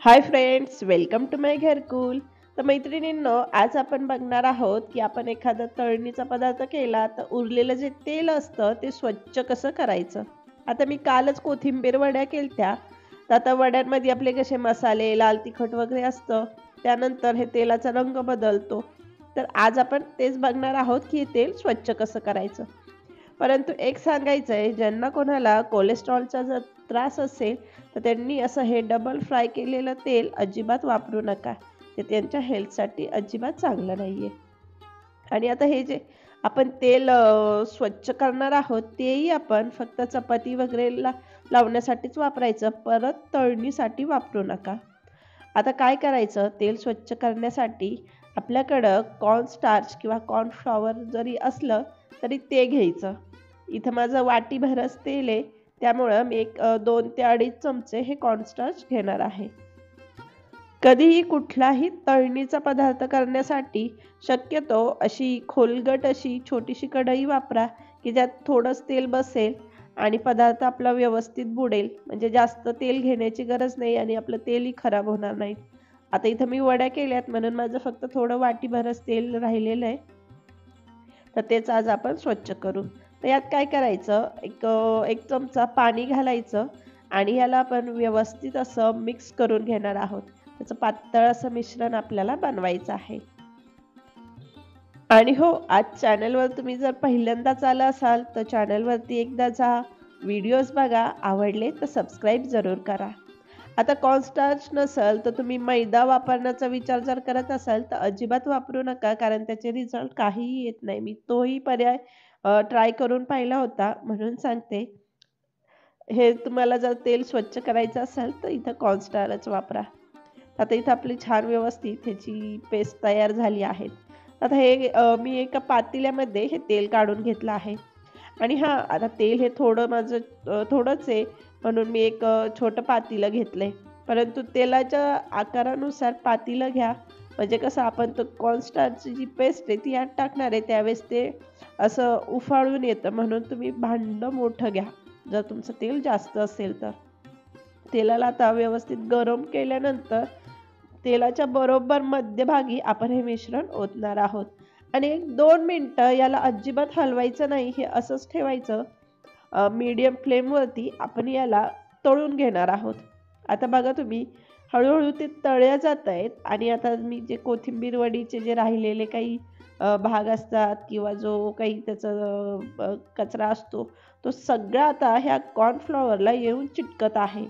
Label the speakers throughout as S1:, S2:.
S1: Hi friends, welcome to माय घरकुल. तर मैत्रिणींनो, आज आपण बघणार आहोत की आपण एखादा तळणीचा पदार्थ केला तर उरलेलं जे तेल असतं ते स्वच्छ कसं करायचं. आता मी कालच कोथिंबीर वड्या केलत्या. तर आता वड्यांमध्ये आपले कसे मसाले, लाल तिखट वगैरे असतं. त्यानंतर हे तेलाचा रंग बदलतो. तर आज आपण तेच बघणार आहोत की हे तेल स्वच्छ कसं करायचं. परंतु एक सांगायचं आहे, ज्यांना कोणाला कोलेस्ट्रॉलचा जर त्रास असेल तर त्यांनी असं हे डबल फ्राय केलेलं तेल अजिबात वापरू नका. ते त्यांच्या हेल्थसाठी अजिबात चांगलं नाहीये. आणि आता हे जे आपण तेल स्वच्छ करणार आहोत, तेही आपण फक्त चपाती वगैरेला लावण्यासाठीच वापरायचं. परत तळणीसाठी वापरू नका. आता काय करायचं, तेल स्वच्छ करण्यासाठी आपल्याकडं कॉर्न स्टार्च किंवा कॉर्नफ्लॉवर जरी असलं तरी ते घ्यायचं. इथं माझं वाटीभरच तेल आहे. त्यामुळं मी एक 2 ते 2.5 चमचे हे कॉर्नस्टार्च घेणार आहे. कधीही कुठलाही तळणीचा पदार्थ करण्यासाठी शक्यतो अशी खोलगट अशी छोटीशी कढई वापरा, की ज्यात थोडंच तेल बसेल आणि पदार्थ आपला व्यवस्थित बुडेल. म्हणजे जास्त तेल घेण्याची गरज नाही आणि आपलं तेलही खराब होणार नाही. आता इथं मी वड्या केल्यात म्हणून माझं फक्त थोडं वाटीभरच तेल राहिलेलं आहे. तर तेच आज आपण स्वच्छ करू. तर यात काय करायचं, एक चमचा पाणी घालायचं आणि ह्याला आपण व्यवस्थित असं मिक्स करून घेणार आहोत. त्याचं पातळ असं मिश्रण आपल्याला बनवायचं आहे. आणि हो, आज चॅनलवर तुम्ही जर पहिल्यांदाच आला असाल तर चॅनलवरती एकदा जा, व्हिडिओज बघा, आवडले तर सबस्क्राईब जरूर करा. आता कॉर्नस्टार्च नसेल तर तुम्ही मैदा वापरण्याचा विचार जर करत असाल तर अजिबात वापरू नका, कारण त्याचे रिझल्ट काहीही येत नाही. मी तोही पर्याय ट्राय करून पाहिला होता म्हणून सांगते. हे तुम्हाला जर तेल स्वच्छ करायचं असेल तर इथं कॉर्नस्टारच वापरा. आता इथं आपली छान व्यवस्थित ह्याची पेस्ट तयार झाली आहे. आता हे मी एका पातेल्यामध्ये हे तेल काढून घेतलं आहे. आणि हां, आता तेल हे थोडं माझं थोडंच आहे म्हणून मी एक छोटं पातेलं घेतलंय. परंतु तेलाच्या आकारानुसार पातेलं घ्या. म्हणजे कसं आपण तो कॉर्नस्टार्चची जी पेस्ट आहे ती यात टाकणार आहे त्यावेळेस ते असं उफाळून येतं, म्हणून तुम्ही भांडं मोठं घ्या. जर तुमचं तेल जास्त असेल तर. तेलाला आता व्यवस्थित गरम केल्यानंतर तेलाच्या बरोबर मध्यभागी आपण हे मिश्रण ओतणार आहोत आणि 1-2 मिनिटं याला अजिबात हलवायचं नाही. हे असंच ठेवायचं. मीडियम फ्लेमवरती आपण याला तळून घेणार आहोत. आता बघा तुम्ही, हळू ते तळल्या जात आहेत आणि आता मी जे कोथिंबीर वडीचे जे राहिलेले काही भाग असतात किंवा जो काही त्याचा कचरा असतो, तो सगळा आता ह्या कॉर्नफ्लॉवरला येऊन चिटकत आहे.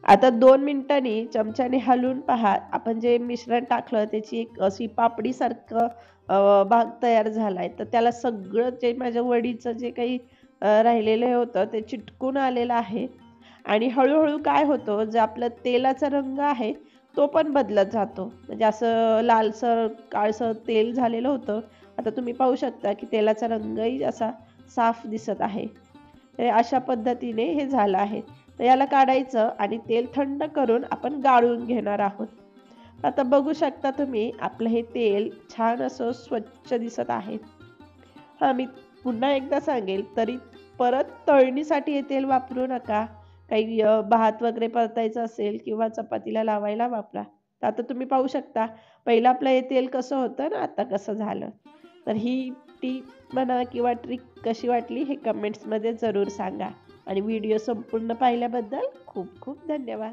S1: आता 2 मिनिटांनी चमच्याने हलवून पहा, आपण जे मिश्रण टाकलं त्याची एक अशी पापडीसारखं भाग तयार झालाय. तर त्याला सगळं जे माझ्या वडीचं जे काही राहिलेलं होतं ते चिटकून आलेलं आहे. आणि हळू काय होतं, जे आपलं तेलाचा रंग आहे तो पण बदलत जातो. म्हणजे असं लालसर, काळसर तेल झालेलं होतं. आता तुम्ही पाहू शकता की तेलाचा रंगही असा साफ दिसत आहे. तर अशा पद्धतीने हे झालं आहे. तर याला काढायचं आणि तेल थंड करून आपण गाळून घेणार आहोत. आता बघू शकता तुम्ही, आपलं हे तेल छान असं स्वच्छ दिसत आहे. हां, मी पुन्हा एकदा सांगेल, तरी परत तळणीसाठी हे तेल वापरू नका. काही भात वगैरे परतायचं असेल किंवा चपातीला लावायला वापरा. तर आता तुम्ही पाहू शकता, पहिलं आपलं हे तेल कसं होतं ना, आता कसं झालं. तर ही टिप म्हणा किंवा ट्रिक कशी वाटली हे कमेंट्समध्ये जरूर सांगा. आणि व्हिडिओ संपूर्ण पाहिल्याबद्दल खूप खूप धन्यवाद.